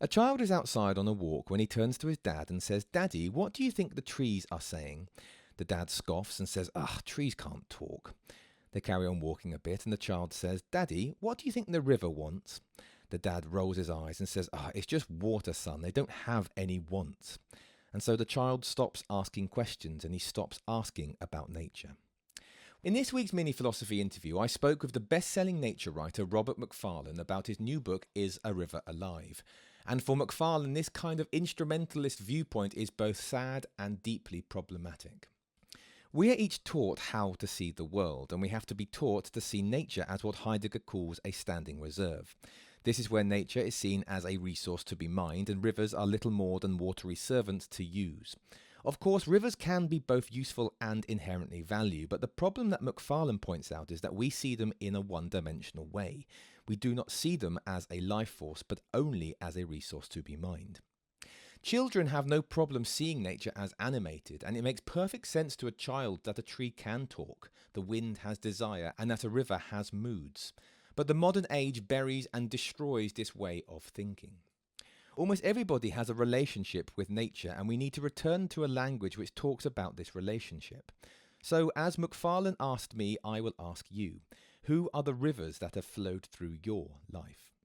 A child is outside on a walk when he turns to his dad and says, "Daddy, what do you think the trees are saying?" The dad scoffs and says, "Ah, trees can't talk." They carry on walking a bit and the child says, "Daddy, what do you think the river wants?" The dad rolls his eyes and says, "Ah, it's just water, son. They don't have any wants." And so the child stops asking questions and he stops asking about nature. In this week's mini philosophy interview, I spoke with the best-selling nature writer Robert Macfarlane about his new book, Is a River Alive? And for Macfarlane, this kind of instrumentalist viewpoint is both sad and deeply problematic. We are each taught how to see the world, and we have to be taught to see nature as what Heidegger calls a standing reserve. This is where nature is seen as a resource to be mined, and rivers are little more than watery servants to use. Of course, rivers can be both useful and inherently valuable, but the problem that Macfarlane points out is that we see them in a one-dimensional way. We do not see them as a life force, but only as a resource to be mined. Children have no problem seeing nature as animated, and it makes perfect sense to a child that a tree can talk, the wind has desire, and that a river has moods. But the modern age buries and destroys this way of thinking. Almost everybody has a relationship with nature, and we need to return to a language which talks about this relationship. So, as Macfarlane asked me, I will ask you, who are the rivers that have flowed through your life?